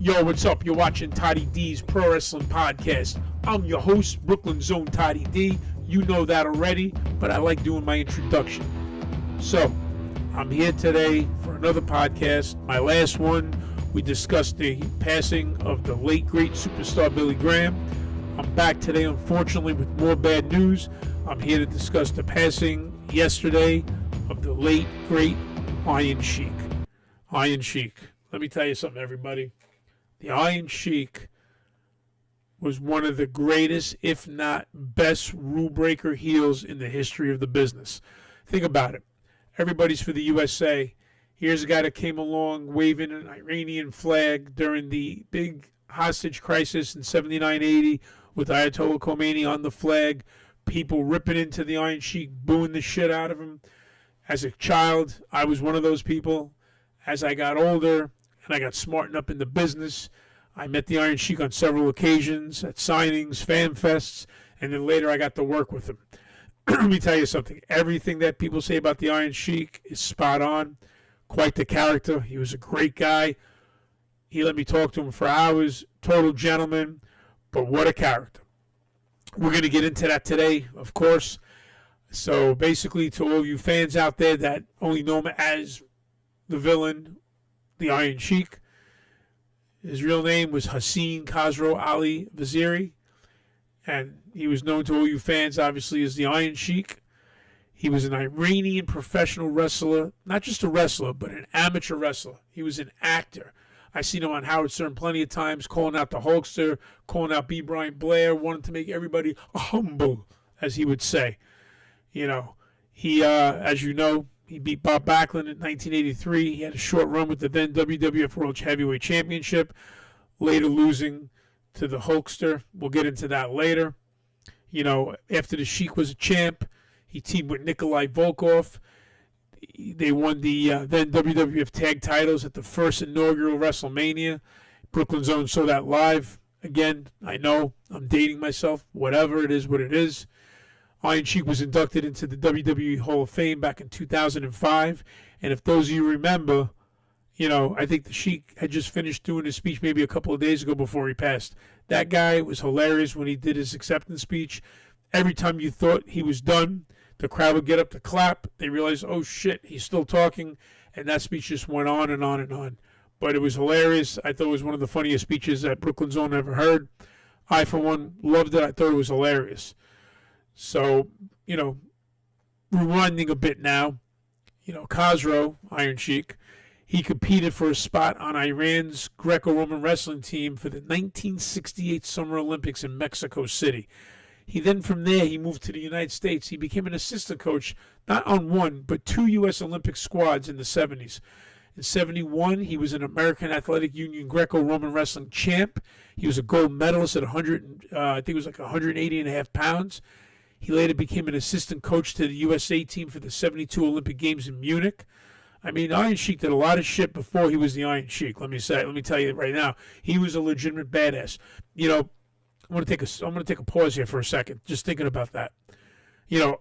Yo, what's up? You're watching Toddy D's Pro Wrestling Podcast. I'm your host, Brooklyn's own Toddy D. You know that already, but I like doing my introduction. So, I'm here today for another podcast. My last one, we discussed the passing of the late, great superstar Billy Graham. I'm back today, unfortunately, with more bad news. I'm here to discuss the passing yesterday of the late, great Iron Shiek. Iron Shiek. Let me tell you something, everybody. The Iron Shiek was one of the greatest, if not best, rule breaker heels in the history of the business. Think about it. Everybody's for the USA. Here's a guy that came along waving an Iranian flag during the big hostage crisis in 79-80 with Ayatollah Khomeini on the flag. People ripping into the Iron Sheik, booing the shit out of him. As a child, I was one of those people. As I got older and I got smartened up in the business, I met the Iron Sheik on several occasions, at signings, fan fests, and then later I got to work with him. Let me tell you something. Everything that people say about the Iron Sheik is spot on. Quite the character. He was a great guy. He let me talk to him for hours. Total gentleman. But what a character. We're going to get into that today, of course. So basically, to all you fans out there that only know him as the villain, the Iron Sheik, his real name was Hossein Khosrow Ali Vaziri, and he was known to all you fans, obviously, as the Iron Sheik. He was an Iranian professional wrestler, not just a wrestler, but an amateur wrestler. He was an actor. I seen him on Howard Stern plenty of times, calling out the Hulkster, calling out B. Brian Blair, wanting to make everybody humble, as he would say. You know, he, as you know, he beat Bob Backlund in 1983. He had a short run with the then WWF World Heavyweight Championship, later losing to the Hulkster. We'll get into that later. You know, after the Sheik was a champ, he teamed with Nikolai Volkov. They won the then WWF Tag Titles at the first inaugural WrestleMania. Brooklyn's Own saw that live. Again, I know I'm dating myself. Whatever, it is what it is. Iron Sheik was inducted into the WWE Hall of Fame back in 2005. And if those of you remember, you know, I think the Sheik had just finished doing his speech maybe a couple of days ago before he passed. That guy was hilarious when he did his acceptance speech. Every time you thought he was done, the crowd would get up to clap. They realized, oh shit, he's still talking. And that speech just went on and on and on. But it was hilarious. I thought it was one of the funniest speeches that Brooklyn's Own ever heard. I, for one, loved it. I thought it was hilarious. So, you know, rewinding a bit now, you know, Khosrow, Iron Sheik, he competed for a spot on Iran's Greco-Roman wrestling team for the 1968 Summer Olympics in Mexico City. He then, from there, he moved to the United States. He became an assistant coach, not on one, but two U.S. Olympic squads in the 70s. In 71, he was an American Athletic Union Greco-Roman wrestling champ. He was a gold medalist at 100, I think it was like 180 and a half pounds. He later became an assistant coach to the USA team for the 72 Olympic Games in Munich. I mean, Iron Sheik did a lot of shit before he was the Iron Sheik. Let me tell you right now, he was a legitimate badass. You know, I'm gonna take a pause here for a second, just thinking about that. You know,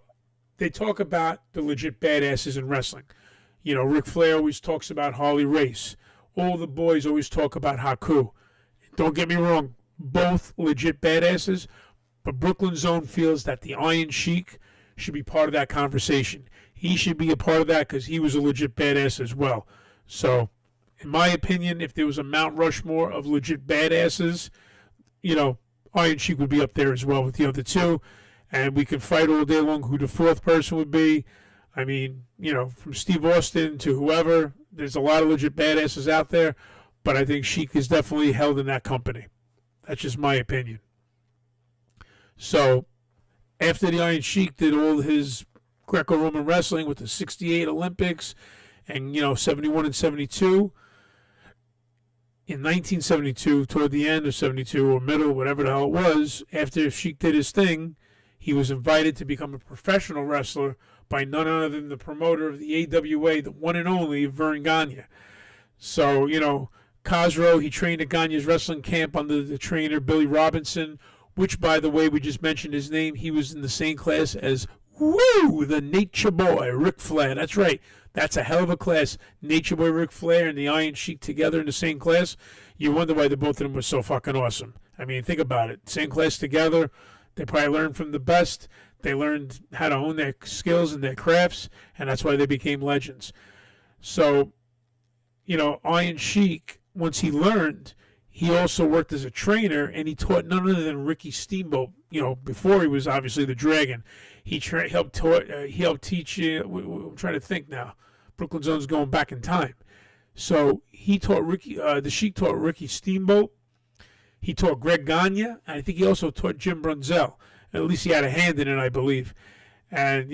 they talk about the legit badasses in wrestling. You know, Ric Flair always talks about Harley Race. All the boys always talk about Haku. Don't get me wrong, both legit badasses. But Brooklyn's Own feels that the Iron Sheik should be part of that conversation. He should be a part of that because he was a legit badass as well. So, in my opinion, if there was a Mount Rushmore of legit badasses, you know, Iron Sheik would be up there as well with the other two. And we could fight all day long who the fourth person would be. I mean, you know, from Steve Austin to whoever, there's a lot of legit badasses out there. But I think Sheik is definitely held in that company. That's just my opinion. So, after the Iron Sheik did all his Greco-Roman wrestling with the 68 Olympics and, you know, 71 and 72, in 1972, toward the end of 72 or middle, whatever the hell it was, after Sheik did his thing, he was invited to become a professional wrestler by none other than the promoter of the AWA, the one and only Vern Gagne. So, you know, Khosrow, he trained at Gagne's wrestling camp under the trainer Billy Robinson, which, by the way, we just mentioned his name. He was in the same class as Woo! The Nature Boy, Ric Flair. That's right. That's a hell of a class. Nature Boy, Ric Flair, and the Iron Sheik together in the same class. You wonder why the both of them were so fucking awesome. I mean, think about it. Same class together. They probably learned from the best. They learned how to hone their skills and their crafts, and that's why they became legends. So, Iron Sheik, once he learned, he also worked as a trainer, and he taught none other than Ricky Steamboat. Before he was obviously the Dragon, he helped teach. I'm trying to think now. Brooklyn Zone's going back in time, so he taught Ricky. The Sheik taught Ricky Steamboat. He taught Greg Gagne, and I think he also taught Jim Brunzell. At least he had a hand in it, I believe. And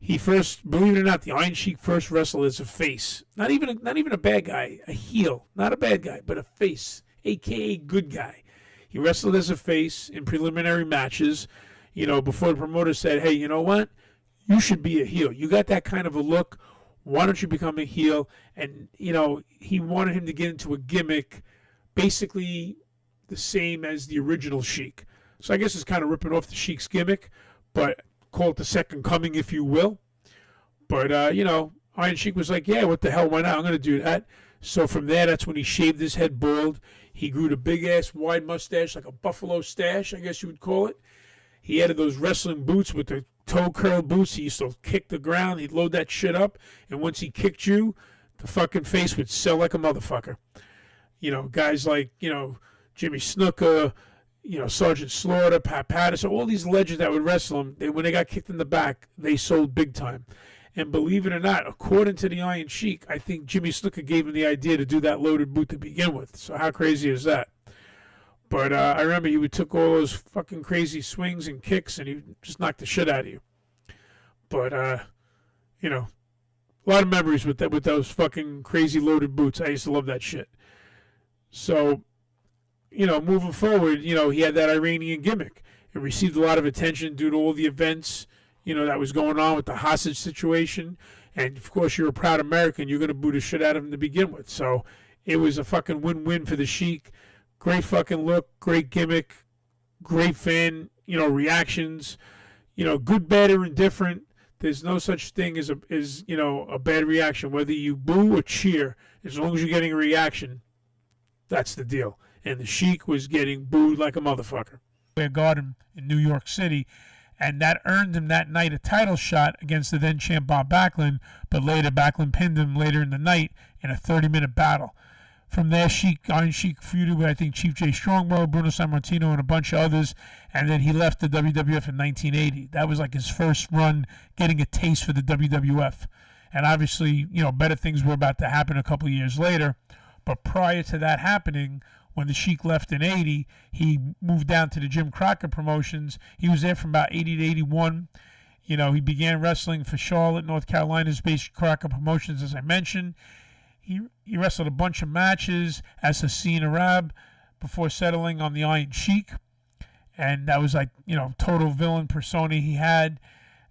he first, believe it or not, the Iron Sheik first wrestled as a face. Not even a bad guy, a heel. Not a bad guy, but a face, aka good guy. He wrestled as a face in preliminary matches, before the promoter said, hey, you know what? You should be a heel. You got that kind of a look. Why don't you become a heel? And, he wanted him to get into a gimmick basically the same as the original Sheik. So I guess it's kind of ripping off the Sheik's gimmick, but call it the second coming, if you will. But, Iron Sheik was like, yeah, what the hell, why not? I'm going to do that. So from there, that's when he shaved his head bald. He grew the big-ass wide mustache, like a buffalo stache, I guess you would call it. He added those wrestling boots with the toe curl boots. He used to kick the ground. He'd load that shit up. And once he kicked you, the fucking face would sell like a motherfucker. Guys like, Jimmy Snuka, Sergeant Slaughter, Pat Patterson, all these legends that would wrestle him, when they got kicked in the back, they sold big time. And believe it or not, according to the Iron Sheik, I think Jimmy Snuka gave him the idea to do that loaded boot to begin with. So how crazy is that? But I remember he took all those fucking crazy swings and kicks, and he just knocked the shit out of you. But, a lot of memories with those fucking crazy loaded boots. I used to love that shit. So, moving forward, he had that Iranian gimmick. It received a lot of attention due to all the events, that was going on with the hostage situation. And, of course, you're a proud American. You're going to boo the shit out of him to begin with. So it was a fucking win-win for the Sheik. Great fucking look, great gimmick, great fan, reactions. Good, bad, or indifferent. There's no such thing as a bad reaction. Whether you boo or cheer, as long as you're getting a reaction, that's the deal. And the Sheik was getting booed like a motherfucker. Garden in New York City, and that earned him that night a title shot against the then champ Bob Backlund, but later Backlund pinned him later in the night in a 30-minute battle. From there, Iron Sheik feuded with, I think, Chief Jay Strongbow, Bruno Sammartino, and a bunch of others, and then he left the WWF in 1980. That was like his first run getting a taste for the WWF. And obviously, better things were about to happen a couple of years later, but prior to that happening, when the Sheik left in 80, he moved down to the Jim Crockett Promotions. He was there from about 80 to 81. He began wrestling for Charlotte, North Carolina's based Crockett Promotions, as I mentioned. He wrestled a bunch of matches as Hassan Arab before settling on the Iron Sheik. And that was like, total villain persona he had.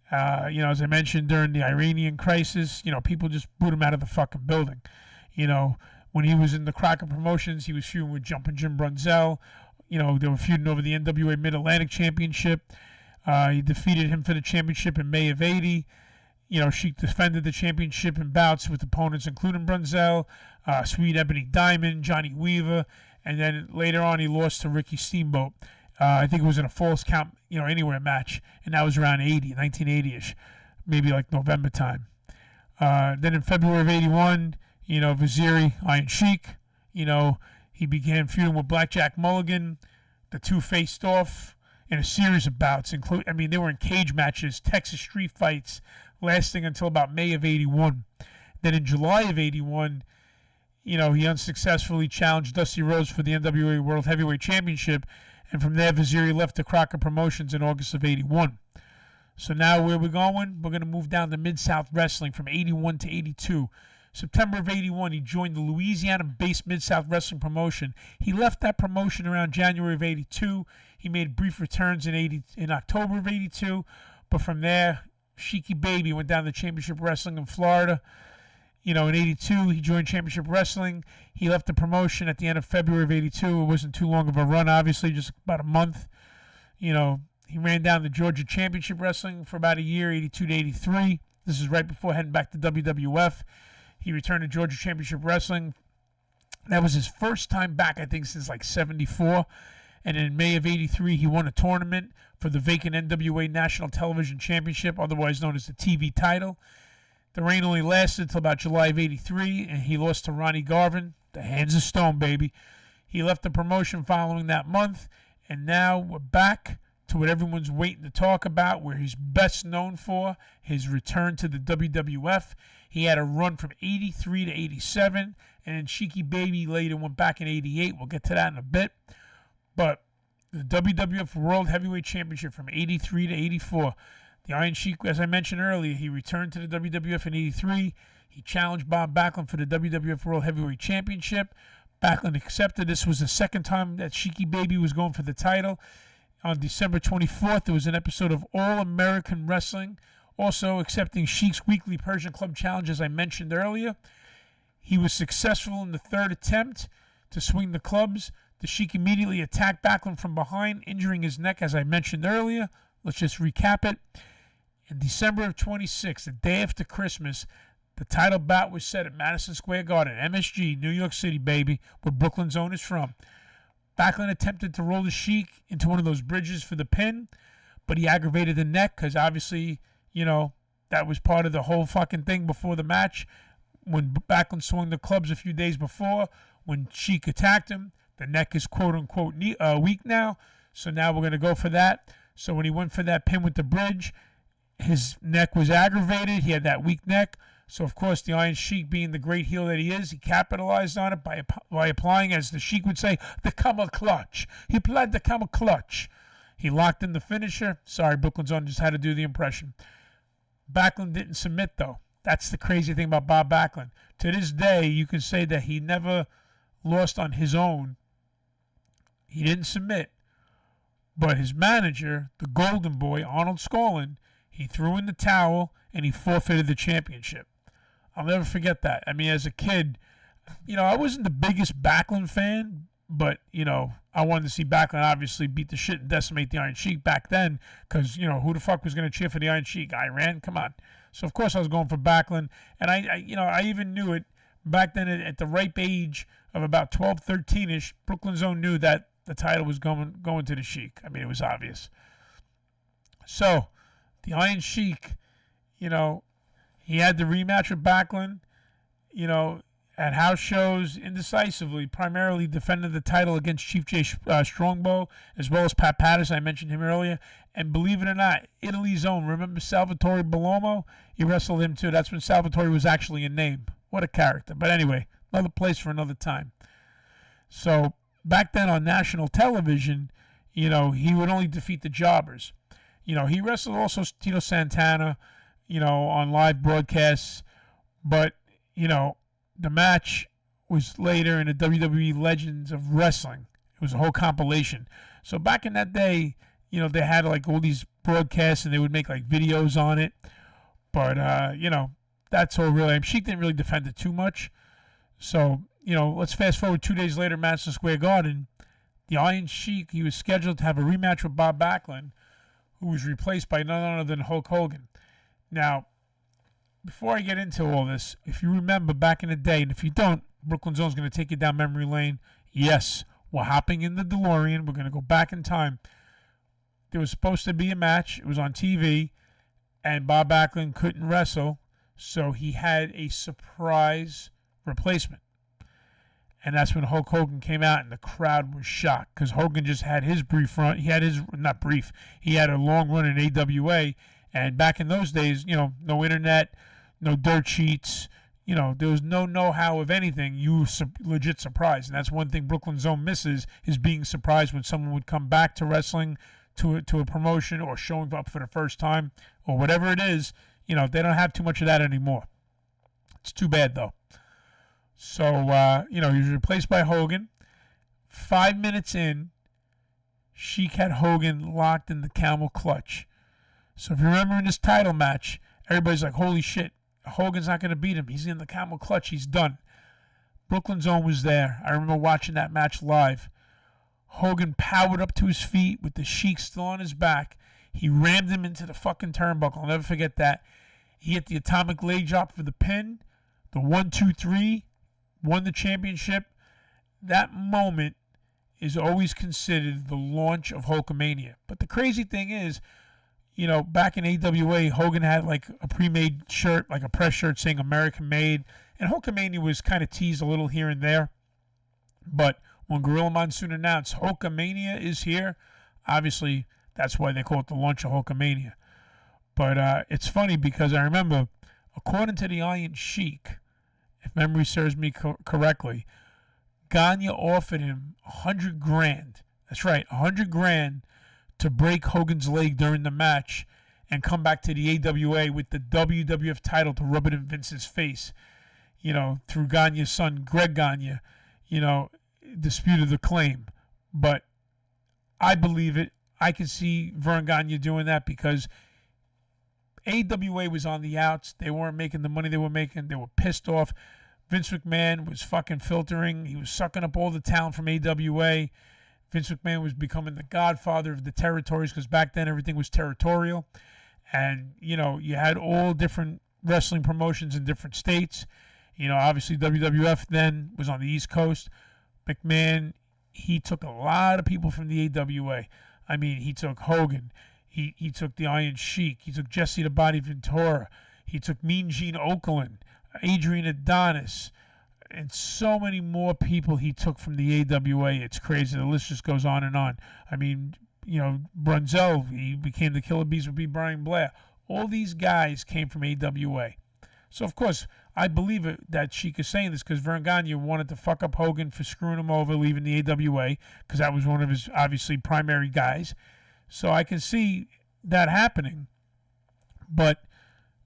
As I mentioned, during the Iranian crisis, people just booed him out of the fucking building. When he was in the Crockett Promotions, he was feuding with Jumpin' Jim Brunzell. They were feuding over the NWA Mid-Atlantic Championship. He defeated him for the championship in May of 80. Sheik defended the championship in bouts with opponents including Brunzell, Sweet Ebony Diamond, Johnny Weaver, and then later on he lost to Ricky Steamboat. I think it was in a falls count, anywhere match, and that was around 1980-ish, maybe like November time. Then in February of 81, Vaziri, Iron Sheik, he began feuding with Blackjack Mulligan. The two faced off in a series of bouts. They were in cage matches, Texas street fights, lasting until about May of 81. Then in July of 81, he unsuccessfully challenged Dusty Rhodes for the NWA World Heavyweight Championship. And from there, Vaziri left the Crockett Promotions in August of 81. So now where we're going, we're going to move down to Mid-South Wrestling from 81 to 82. September of 81, he joined the Louisiana-based Mid-South Wrestling promotion. He left that promotion around January of 82. He made brief returns in October of 82. But from there, Sheiky Baby went down to Championship Wrestling in Florida. In 82, he joined Championship Wrestling. He left the promotion at the end of February of 82. It wasn't too long of a run, obviously, just about a month. He ran down the Georgia Championship Wrestling for about a year, 82 to 83. This is right before heading back to WWF. He returned to Georgia Championship Wrestling. That was his first time back, I think, since like 74. And in May of 83, he won a tournament for the vacant NWA National Television Championship, otherwise known as the TV title. The reign only lasted until about July of 83, and he lost to Ronnie Garvin, the Hands of Stone, baby. He left the promotion following that month, and now we're back to what everyone's waiting to talk about, where he's best known for, his return to the WWF. He had a run from 83 to 87, and then Sheiky Baby later went back in 88. We'll get to that in a bit. But the WWF World Heavyweight Championship from 83 to 84. The Iron Shiek, as I mentioned earlier, he returned to the WWF in 83. He challenged Bob Backlund for the WWF World Heavyweight Championship. Backlund accepted. This was the second time that Sheiky Baby was going for the title. On December 24th, there was an episode of All American Wrestling, also accepting Sheik's weekly Persian Club Challenge, as I mentioned earlier. He was successful in the third attempt to swing the clubs. The Sheik immediately attacked Backlund from behind, injuring his neck, as I mentioned earlier. Let's just recap it. In December of 26, the day after Christmas, the title bout was set at Madison Square Garden, MSG, New York City, baby, where Brooklyn's own is from. Backlund attempted to roll the Sheik into one of those bridges for the pin, but he aggravated the neck because obviously, that was part of the whole fucking thing before the match. When Backlund swung the clubs a few days before, when Sheik attacked him, the neck is quote-unquote weak now, so now we're going to go for that. So when he went for that pin with the bridge, his neck was aggravated. He had that weak neck. So, of course, the Iron Sheik, being the great heel that he is, he capitalized on it by applying, as the Sheik would say, the camel clutch. He applied the camel clutch. He locked in the finisher. Sorry, Brooklyn's Own just had to do the impression. Backlund didn't submit, though. That's the crazy thing about Bob Backlund. To this day, you can say that he never lost on his own. He didn't submit. But his manager, the Golden Boy, Arnold Skaaland, he threw in the towel and he forfeited the championship. I'll never forget that. I mean, as a kid, I wasn't the biggest Backlund fan, but, I wanted to see Backlund obviously beat the shit and decimate the Iron Sheik back then because, who the fuck was going to cheer for the Iron Sheik? Iran? Come on. So, of course, I was going for Backlund. And, I even knew it back then at the ripe age of about 12, 13-ish. Brooklyn's Own knew that the title was going to the Sheik. I mean, it was obvious. So, the Iron Sheik, he had the rematch with Backlund, at house shows indecisively, primarily defended the title against Chief Jay Strongbow, as well as Pat Patterson. I mentioned him earlier. And believe it or not, Italy's own, remember Salvatore Bellomo? He wrestled him too. That's when Salvatore was actually a name. What a character. But anyway, another place for another time. So back then on national television, he would only defeat the jobbers. He wrestled also Tito Santana, on live broadcasts. But, the match was later in the WWE Legends of Wrestling. It was a whole compilation. So back in that day, they had like all these broadcasts and they would make like videos on it. But, that's all really. Sheik didn't really defend it too much. So, let's fast forward 2 days later, Madison Square Garden. The Iron Sheik, he was scheduled to have a rematch with Bob Backlund, who was replaced by none other than Hulk Hogan. Now, before I get into all this, if you remember back in the day, and if you don't, Brooklyn's Own is going to take you down memory lane. Yes, we're hopping in the DeLorean. We're going to go back in time. There was supposed to be a match. It was on TV, and Bob Backlund couldn't wrestle, so he had a surprise replacement. And that's when Hulk Hogan came out, and the crowd was shocked because Hogan just had his brief run. He had he had a long run in AWA. And back in those days, no internet, no dirt sheets, there was no know-how of anything. You were legit surprised. And that's one thing Brooklyn's Own misses, is being surprised when someone would come back to wrestling, to a promotion, or showing up for the first time, or whatever it is. They don't have too much of that anymore. It's too bad, though. So, he was replaced by Hogan. 5 minutes in, Sheik had Hogan locked in the camel clutch. So if you remember in this title match, everybody's like, holy shit, Hogan's not going to beat him. He's in the camel clutch. He's done. Brooklyn's Own was there. I remember watching that match live. Hogan powered up to his feet with the Sheik still on his back. He rammed him into the fucking turnbuckle. I'll never forget that. He hit the atomic leg drop for the pin. The 1-2-3. Won the championship. That moment is always considered the launch of Hulkamania. But the crazy thing is, back in AWA, Hogan had like a pre-made shirt, like a press shirt saying American made. And Hulkamania was kind of teased a little here and there. But when Gorilla Monsoon announced Hulkamania is here, obviously that's why they call it the launch of Hulkamania. But it's funny because I remember, according to the Iron Sheik, if memory serves me correctly, Gagne offered him $100,000. That's right, $100,000 to break Hogan's leg during the match and come back to the AWA with the WWF title to rub it in Vince's face. Through Gagne's son, Greg Gagne, disputed the claim. But I believe it. I can see Vern Gagne doing that because AWA was on the outs. They weren't making the money they were making. They were pissed off. Vince McMahon was fucking filtering. He was sucking up all the talent from AWA. Vince McMahon was becoming the godfather of the territories because back then everything was territorial. And, you had all different wrestling promotions in different states. Obviously WWF then was on the East Coast. McMahon, he took a lot of people from the AWA. I mean, he took Hogan. He took the Iron Sheik. He took Jesse the Body Ventura. He took Mean Gene Okerlund, Adrian Adonis, and so many more people he took from the AWA. It's crazy. The list just goes on and on. I mean, Brunzell, he became the Killer Bees with B. Brian Blair. All these guys came from AWA. So, of course, I believe it that Sheik is saying this because Vern Gagne wanted to fuck up Hogan for screwing him over, leaving the AWA, because that was one of his, obviously, primary guys. So I can see that happening. But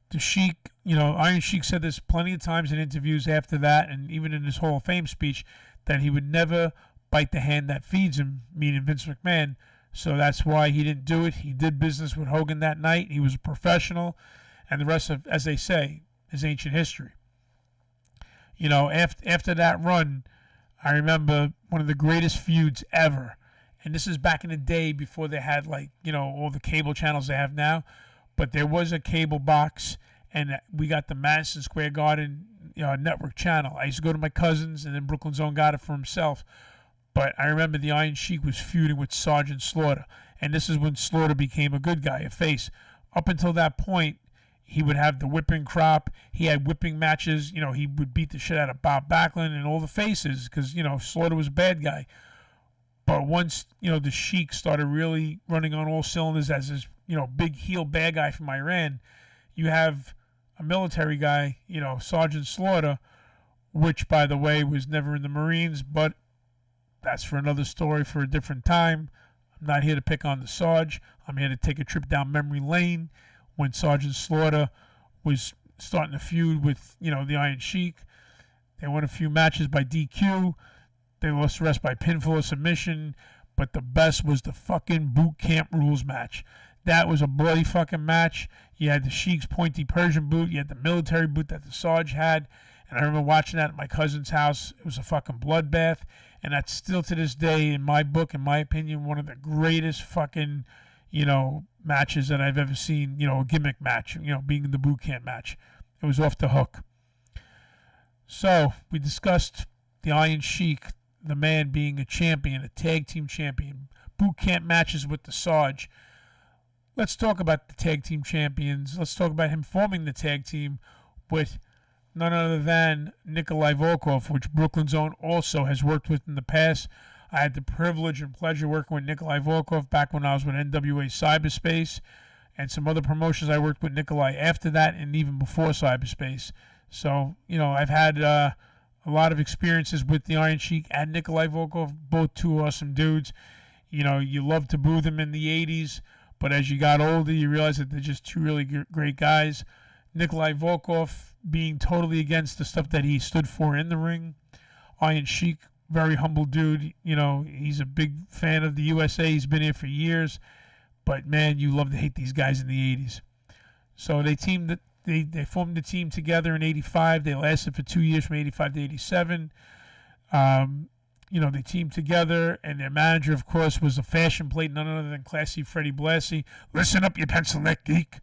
the Sheik, Iron Sheik said this plenty of times in interviews after that, and even in his Hall of Fame speech, that he would never bite the hand that feeds him, meaning Vince McMahon. So that's why he didn't do it. He did business with Hogan that night. He was a professional. And the rest of, as they say, is ancient history. After that run, I remember one of the greatest feuds ever. And this is back in the day before they had all the cable channels they have now. But there was a cable box, and we got the Madison Square Garden network channel. I used to go to my cousins, and then Brooklyn Zone got it for himself. But I remember the Iron Sheik was feuding with Sergeant Slaughter. And this is when Slaughter became a good guy, a face. Up until that point, he would have the whipping crop. He had whipping matches. He would beat the shit out of Bob Backlund and all the faces because, Slaughter was a bad guy. But once, the Sheik started really running on all cylinders as his, big heel bad guy from Iran, you have a military guy, Sergeant Slaughter, which, by the way, was never in the Marines, but that's for another story for a different time. I'm not here to pick on the Sarge. I'm here to take a trip down memory lane when Sergeant Slaughter was starting to feud with, the Iron Sheik. They won a few matches by DQ. They lost the rest by pinfall or submission. But the best was the fucking boot camp rules match. That was a bloody fucking match. You had the Sheik's pointy Persian boot. You had the military boot that the Sarge had. And I remember watching that at my cousin's house. It was a fucking bloodbath. And that's still to this day, in my book, in my opinion, one of the greatest fucking, matches that I've ever seen. A gimmick match, being in the boot camp match. It was off the hook. So we discussed the Iron Sheik, the man being a champion, a tag team champion, boot camp matches with the Sarge. Let's talk about the tag team champions. Let's talk about him forming the tag team with none other than Nikolai Volkov, which Brooklyn Zone also has worked with in the past. I had the privilege and pleasure working with Nikolai Volkov back when I was with NWA Cyberspace and some other promotions. I worked with Nikolai after that and even before Cyberspace. So, I've had a lot of experiences with the Iron Sheik and Nikolai Volkov, both two awesome dudes. You loved to boo them in the 80s, but as you got older, you realize that they're just two really great guys. Nikolai Volkov being totally against the stuff that he stood for in the ring. Iron Sheik, very humble dude. He's a big fan of the USA. He's been here for years. But, man, you love to hate these guys in the 80s. So they formed the team together in 85. They lasted for 2 years from 85 to 87. they teamed together, and their manager, of course, was a fashion plate, none other than Classy Freddie Blassie. Listen up, you pencil neck geek.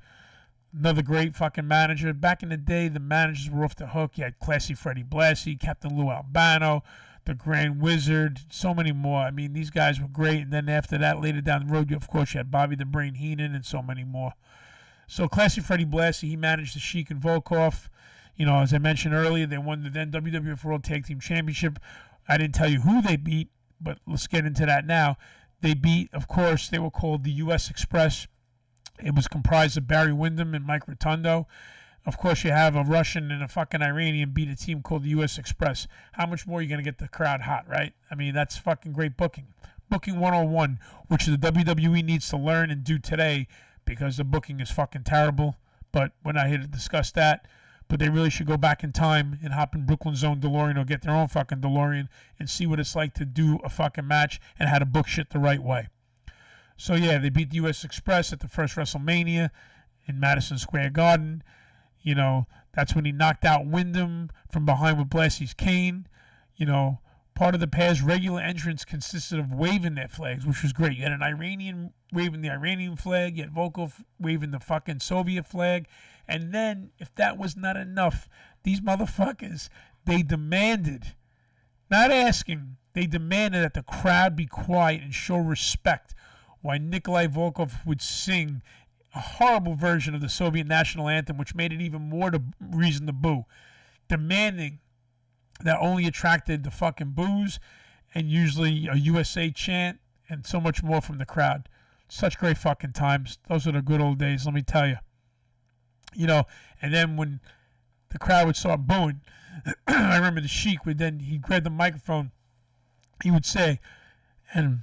Another great fucking manager. Back in the day, the managers were off the hook. You had Classy Freddie Blassie, Captain Lou Albano, the Grand Wizard, so many more. I mean, these guys were great. And then after that, later down the road, of course, you had Bobby the Brain Heenan and so many more. So Classy Freddie Blassie, he managed the Sheik and Volkov. As I mentioned earlier, they won the then WWF World Tag Team Championship. I didn't tell you who they beat, but let's get into that now. They beat, of course, they were called the U.S. Express. It was comprised of Barry Windham and Mike Rotundo. Of course, you have a Russian and a fucking Iranian beat a team called the U.S. Express. How much more are you going to get the crowd hot, right? I mean, that's fucking great booking. Booking 101, which the WWE needs to learn and do today because the booking is fucking terrible. But we're not here to discuss that. But they really should go back in time and hop in Brooklyn's own DeLorean or get their own fucking DeLorean and see what it's like to do a fucking match and how to book shit the right way. So, yeah, they beat the U.S. Express at the first WrestleMania in Madison Square Garden. That's when he knocked out Wyndham from behind with Blassie's cane. Part of the pair's regular entrance consisted of waving their flags, which was great. You had an Iranian waving the Iranian flag. You had Volkov waving the fucking Soviet flag. And then, if that was not enough, these motherfuckers, they demanded, not asking, they demanded that the crowd be quiet and show respect. Why Nikolai Volkov would sing a horrible version of the Soviet national anthem, which made it even more the reason to boo. Demanding that only attracted the fucking boos and usually a USA chant and so much more from the crowd. Such great fucking times. Those are the good old days, let me tell you. And then when the crowd would start booing, I remember the Sheik he'd grab the microphone, he would say, and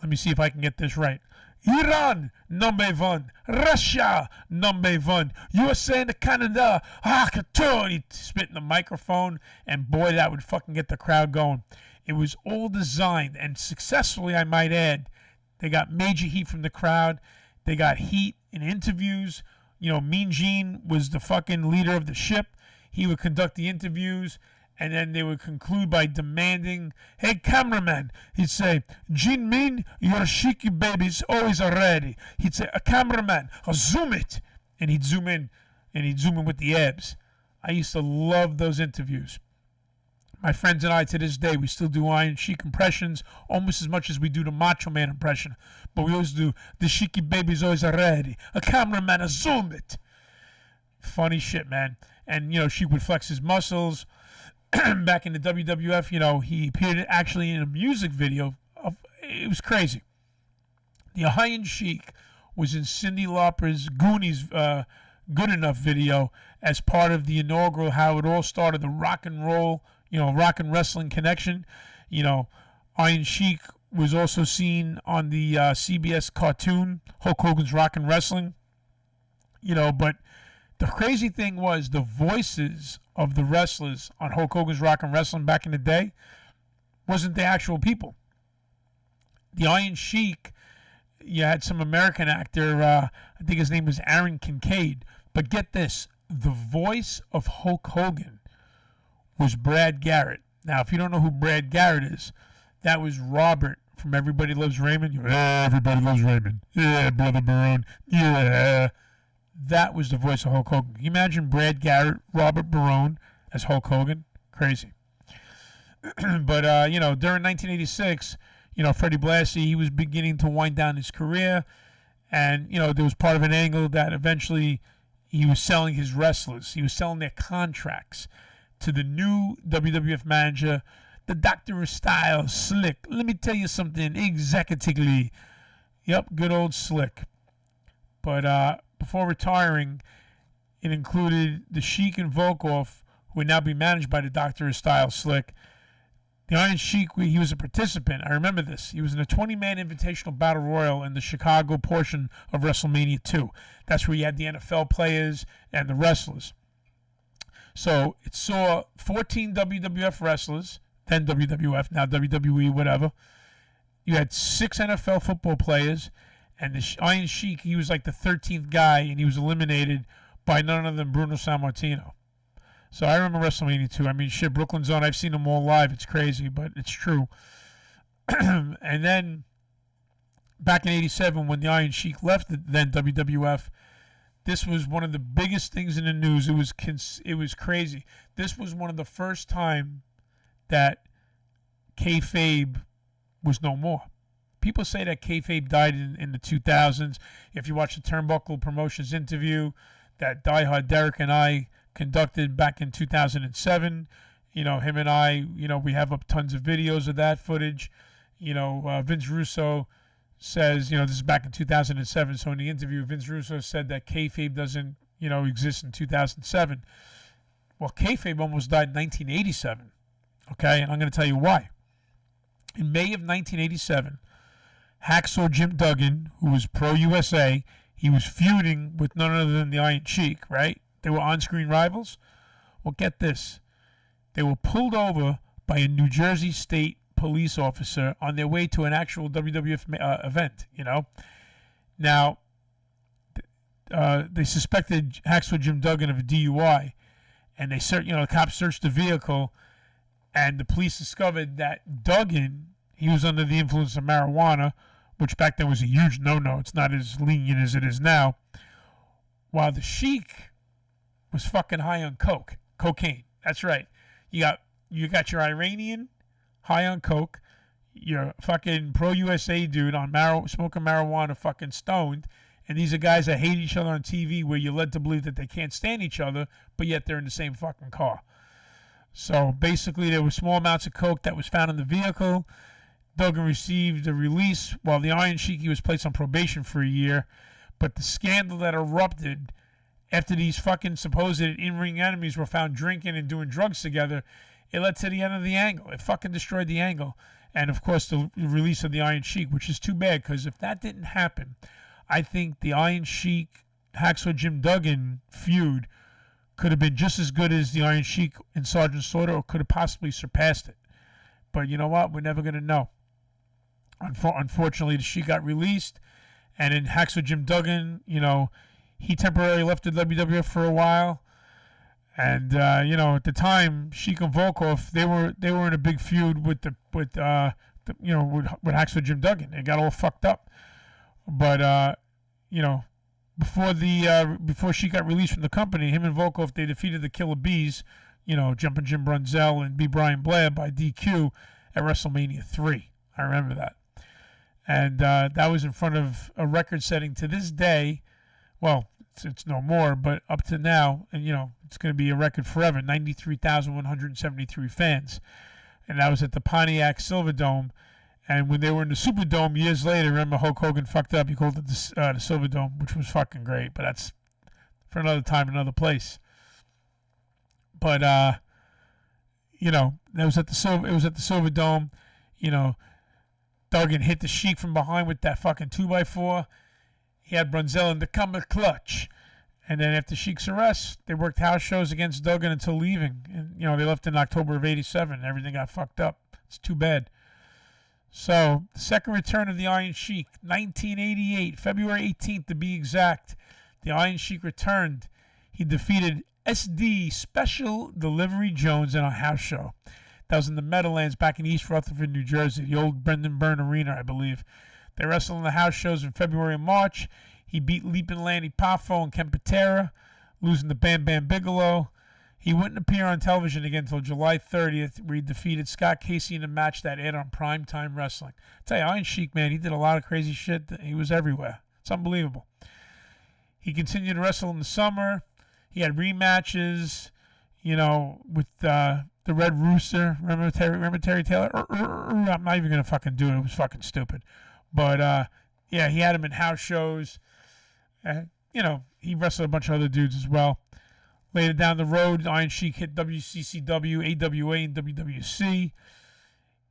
let me see if I can get this right. Iran, number one. Russia, number one. USA and Canada, he'd spit in the microphone, and boy, that would fucking get the crowd going. It was all designed, and successfully, I might add. They got major heat from the crowd. They got heat in interviews. Mean Gene was the fucking leader of the ship. He would conduct the interviews. And then they would conclude by demanding, hey, cameraman. He'd say, Gene Mean, your Sheiky baby's always ready. He'd say, a cameraman, zoom it. And he'd zoom in, with the abs. I used to love those interviews. My friends and I, to this day, we still do Iron Shiek impressions almost as much as we do the Macho Man impression. But we always do, the Sheiky baby's always ready. A cameraman, zoom it. Funny shit, man. And, Sheik would flex his muscles. Back in the WWF, he appeared actually in a music video. It was crazy. The Iron Sheik was in Cyndi Lauper's Goonies Good Enough video as part of the inaugural, how it all started, the rock and roll, rock and wrestling connection. Iron Sheik was also seen on the CBS cartoon, Hulk Hogan's Rock and Wrestling. But the crazy thing was the voices of the wrestlers on Hulk Hogan's Rock and Wrestling back in the day wasn't the actual people. The Iron Sheik, you had some American actor, I think his name was Aaron Kincaid. But get this, the voice of Hulk Hogan was Brad Garrett. Now, if you don't know who Brad Garrett is, that was Robert from Everybody Loves Raymond. Yeah, Everybody Loves Raymond. Yeah, Brother Barone. Yeah. That was the voice of Hulk Hogan. Can you imagine Brad Garrett, Robert Barone as Hulk Hogan? Crazy. But, during 1986, Freddie Blassie, he was beginning to wind down his career. And, there was part of an angle that eventually he was selling his wrestlers. He was selling their contracts to the new WWF manager, the Doctor of Style, Slick. Let me tell you something, executively. Yep, good old Slick. But, before retiring, it included the Sheik and Volkov, who would now be managed by the Doctor of Style, Slick. The Iron Sheik, he was a participant. I remember this. He was in a 20-man invitational battle royal in the Chicago portion of WrestleMania 2. That's where you had the NFL players and the wrestlers. So it saw 14 WWF wrestlers, then WWF, now WWE, whatever. You had 6 NFL football players. And the Iron Sheik, he was like the 13th guy, and he was eliminated by none other than Bruno Sammartino. So I remember WrestleMania 2. I mean, shit, Brooklyn Zone, I've seen them all live. It's crazy, but it's true. And then back in 87, when the Iron Sheik left then WWF, this was one of the biggest things in the news. It was crazy. This was one of the first time that kayfabe was no more. People say that kayfabe died in the 2000s. If you watch the Turnbuckle Promotions interview that Die Hard Derek and I conducted back in 2007, him and I, we have up tons of videos of that footage. Vince Russo says, this is back in 2007. So in the interview, Vince Russo said that kayfabe doesn't, exist in 2007. Well, kayfabe almost died in 1987. Okay, and I'm going to tell you why. In May of 1987, Hacksaw Jim Duggan, who was pro-USA, he was feuding with none other than the Iron Sheik, right? They were on-screen rivals. Well, get this. They were pulled over by a New Jersey State police officer on their way to an actual WWF event, Now, they suspected Hacksaw Jim Duggan of a DUI, and the cops searched the vehicle, and the police discovered that Duggan, he was under the influence of marijuana, which back then was a huge no-no. It's not as lenient as it is now. While the Sheik was fucking high on cocaine. That's right. You got your Iranian high on coke, your fucking pro-USA dude on smoking marijuana, fucking stoned, and these are guys that hate each other on TV, where you're led to believe that they can't stand each other, but yet they're in the same fucking car. So basically, there were small amounts of coke that was found in the vehicle. Duggan received a release, while the Iron Sheik, he was placed on probation for a year. But the scandal that erupted after these fucking supposed in-ring enemies were found drinking and doing drugs together, it led to the end of the angle. It fucking destroyed the angle. And, of course, the release of the Iron Sheik, which is too bad, because if that didn't happen, I think the Iron Sheik, Hacksaw Jim Duggan feud could have been just as good as the Iron Sheik and Sergeant Slaughter, or could have possibly surpassed it. But you know what? We're never going to know. Unfortunately, the Sheik got released, and then Hacksaw Jim Duggan, he temporarily left the WWF for a while. And at the time, Sheik and Volkov, they were in a big feud with Hacksaw Jim Duggan. It got all fucked up. But before Sheik got released from the company, him and Volkov, they defeated the Killer Bees, Jumpin' Jim Brunzell and B. Brian Blair by DQ at WrestleMania 3. I remember that. And that was in front of a record setting to this day. Well, it's no more, but up to now, and it's going to be a record forever, 93,173 fans. And that was at the Pontiac Silverdome. And when they were in the Superdome years later, remember Hulk Hogan fucked up. He called it the Silverdome, which was fucking great. But that's for another time, another place. But that was at the Silverdome. Duggan hit the Sheik from behind with that fucking 2x4. He had Brunzell in the comer clutch. And then after Sheik's arrest, they worked house shows against Duggan until leaving. And, they left in October of 87. Everything got fucked up. It's too bad. So, the second return of the Iron Sheik, 1988, February 18th to be exact. The Iron Sheik returned. He defeated SD Special Delivery Jones in a house show. That was in the Meadowlands back in East Rutherford, New Jersey, the old Brendan Byrne Arena, I believe. They wrestled in the house shows in February and March. He beat Leapin' Lanny Poffo and Ken Patera, losing to Bam Bam Bigelow. He wouldn't appear on television again until July 30th, where he defeated Scott Casey in a match that aired on Primetime Wrestling. I tell you, Iron Sheik, man, he did a lot of crazy shit. He was everywhere. It's unbelievable. He continued to wrestle in the summer. He had rematches, with the Red Rooster. Remember Terry Taylor? I'm not even going to fucking do it. It was fucking stupid. But, he had him in house shows. He wrestled a bunch of other dudes as well. Later down the road, Iron Sheik hit WCCW, AWA, and WWC.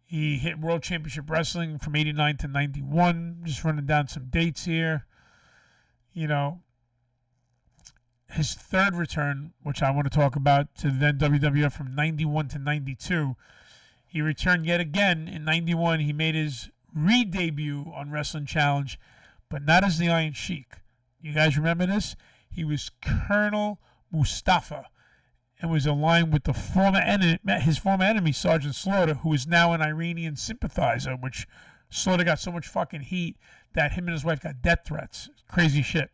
He hit World Championship Wrestling from 89 to 91. Just running down some dates here. His third return, which I want to talk about, to then WWF from 91 to 92. He returned yet again. In 91, he made his re-debut on Wrestling Challenge, but not as the Iron Sheik. You guys remember this? He was Colonel Mustafa. and was aligned with his former enemy, Sergeant Slaughter, who is now an Iranian sympathizer, which Slaughter got so much fucking heat that him and his wife got death threats. Crazy shit.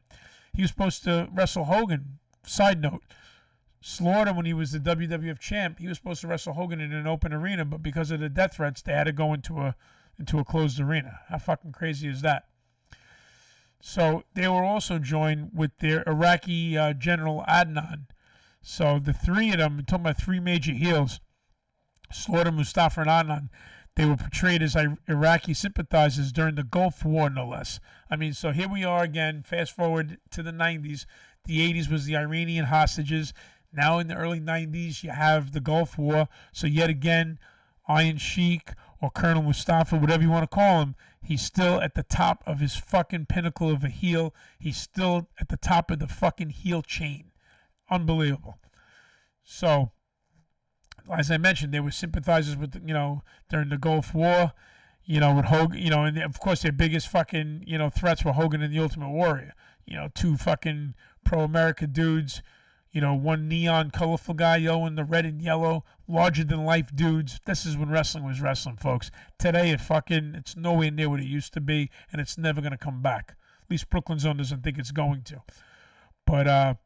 He was supposed to wrestle Hogan. Side note, Slaughter, when he was the WWF champ, he was supposed to wrestle Hogan in an open arena, but because of the death threats, they had to go into a closed arena. How fucking crazy is that? So they were also joined with their Iraqi General Adnan. So the three of them, I'm talking about three major heels, Slaughter, Mustafa, and Adnan, they were portrayed as Iraqi sympathizers during the Gulf War, no less. I mean, so here we are again, fast forward to the 90s. The 80s was the Iranian hostages. Now in the early 90s, you have the Gulf War. So yet again, Iron Sheik or Colonel Mustafa, whatever you want to call him, he's still at the top of his fucking pinnacle of a heel. He's still at the top of the fucking heel chain. Unbelievable. So, as I mentioned, they were sympathizers with, during the Gulf War, with Hogan, and of course their biggest fucking, threats were Hogan and the Ultimate Warrior. Two fucking pro-America dudes, one neon colorful guy, in the red and yellow, larger-than-life dudes. This is when wrestling was wrestling, folks. Today, it's nowhere near what it used to be, and it's never going to come back. At least Brooklyn Zone doesn't think it's going to. But,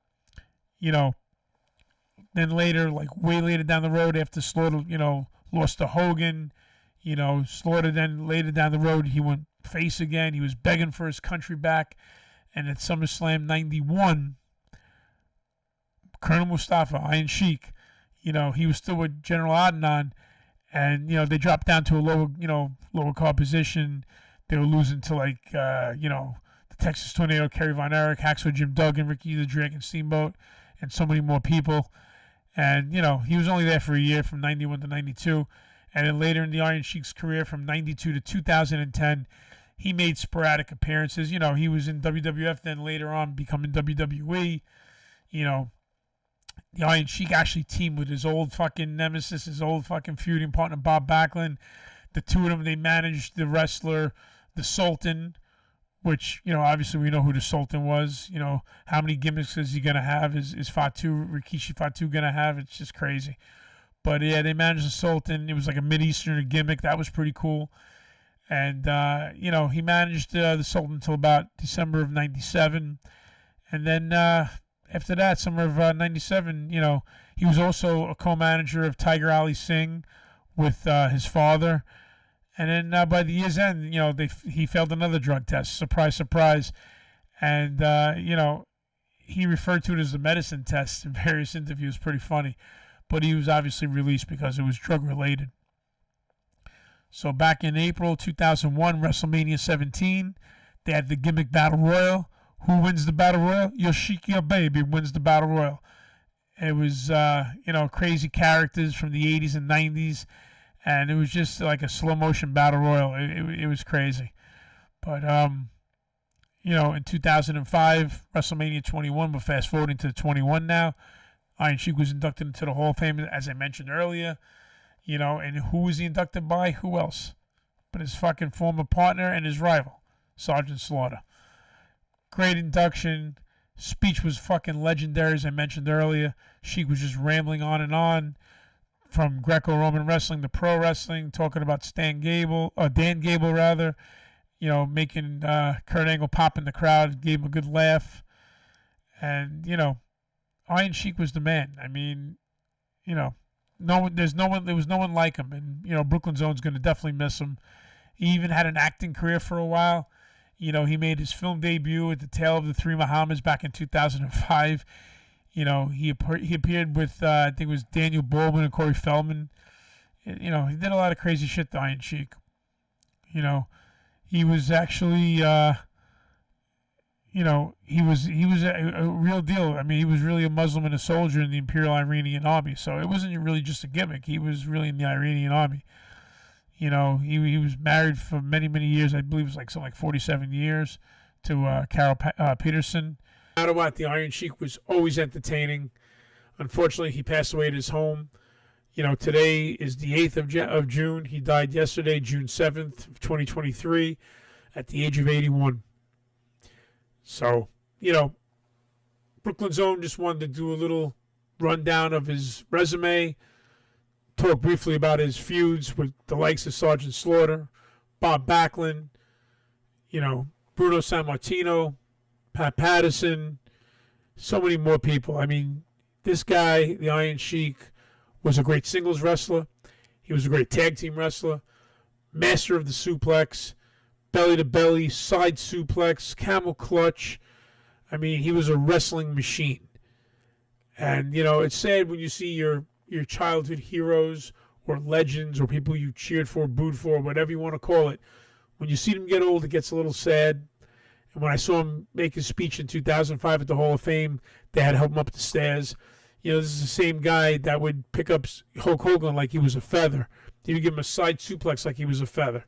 then later, like way later down the road after Slaughter, lost to Hogan, Slaughter then later down the road, he went face again. He was begging for his country back. And at SummerSlam 91, Colonel Mustafa, Iron Sheik, he was still with General Adnan. And, they dropped down to a lower card position. They were losing to the Texas Tornado, Kerry Von Erich, Hacksaw Jim Duggan, Ricky the Dragon Steamboat, and so many more people. And, he was only there for a year from 91 to 92. And then later in the Iron Sheik's career from 92 to 2010, he made sporadic appearances. He was in WWF, then later on becoming WWE. The Iron Sheik actually teamed with his old fucking nemesis, his old fucking feuding partner, Bob Backlund. The two of them, they managed the wrestler, the Sultan, which, obviously we know who the Sultan was. How many gimmicks is he going to have? Is Rikishi Fatu going to have? It's just crazy. But, yeah, they managed the Sultan. It was like a Mid-Eastern gimmick. That was pretty cool. And, he managed the Sultan until about December of 97. And then after that, summer of 97, he was also a co-manager of Tiger Ali Singh with his father. And then by the year's end, he failed another drug test. Surprise, surprise. And, he referred to it as the medicine test in various interviews. Pretty funny. But he was obviously released because it was drug-related. So back in April 2001, WrestleMania 17, they had the gimmick Battle Royal. Who wins the Battle Royal? Your Sheik, your baby wins the Battle Royal. It was, crazy characters from the 80s and 90s. And it was just like a slow-motion battle royal. It was crazy. But, in 2005, WrestleMania 21, we're fast-forwarding to 21 now. Iron Sheik was inducted into the Hall of Fame, as I mentioned earlier. And who was he inducted by? Who else? But his fucking former partner and his rival, Sergeant Slaughter. Great induction. Speech was fucking legendary, as I mentioned earlier. Sheik was just rambling on and on. From Greco-Roman wrestling to pro wrestling, talking about Dan Gable, making Kurt Angle pop in the crowd, gave him a good laugh. And, Iron Sheik was the man. I mean, there was no one like him. And, Brooklyn Zone's going to definitely miss him. He even had an acting career for a while. He made his film debut at the Tale of the Three Muhammads back in 2005. He appeared with, I think it was Daniel Baldwin and Corey Feldman. He did a lot of crazy shit to Iron Sheik. He was actually, he was a real deal. I mean, he was really a Muslim and a soldier in the Imperial Iranian Army. So it wasn't really just a gimmick. He was really in the Iranian Army. He was married for many, many years. I believe it was something like 47 years to Carol Peterson. No matter what, the Iron Sheik was always entertaining. Unfortunately, he passed away at his home. Today is the 8th of June. He died yesterday, June 7th, 2023, at the age of 81. So, Brooklyn Zone just wanted to do a little rundown of his resume, talk briefly about his feuds with the likes of Sergeant Slaughter, Bob Backlund, Bruno Sammartino, Pat Patterson, so many more people. I mean, this guy, the Iron Sheik, was a great singles wrestler. He was a great tag team wrestler, master of the suplex, belly-to-belly, side suplex, camel clutch. I mean, he was a wrestling machine. And, it's sad when you see your childhood heroes or legends or people you cheered for, booed for, whatever you want to call it. When you see them get old, it gets a little sad. And when I saw him make his speech in 2005 at the Hall of Fame, they had to help him up the stairs. This is the same guy that would pick up Hulk Hogan like he was a feather. He would give him a side suplex like he was a feather.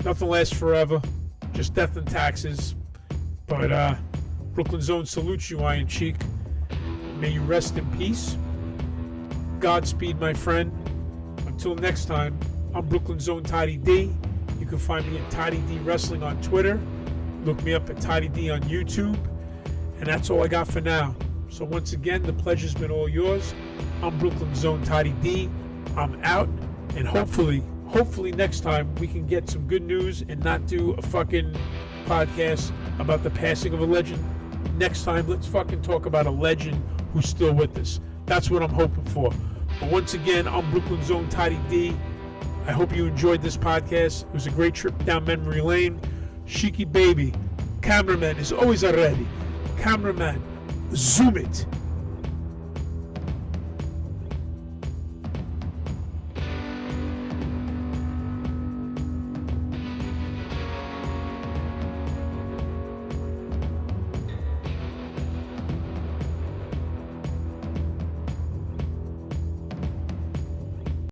Nothing lasts forever. Just death and taxes. But Brooklyn Zone salutes you, Iron Sheik. May you rest in peace. Godspeed, my friend. Until next time, I'm Brooklyn Zone Toddy D. You can find me at Toddy D Wrestling on Twitter. Look me up at Toddy D on YouTube. And that's all I got for now. So once again, the pleasure's been all yours. I'm Brooklyn Zone Toddy D. I'm out. And hopefully next time we can get some good news and not do a fucking podcast about the passing of a legend. Next time, let's fucking talk about a legend who's still with us. That's what I'm hoping for. But once again, I'm Brooklyn Zone Toddy D. I hope you enjoyed this podcast. It was a great trip down memory lane. Sheiky baby, cameraman is always ready. Cameraman, zoom it.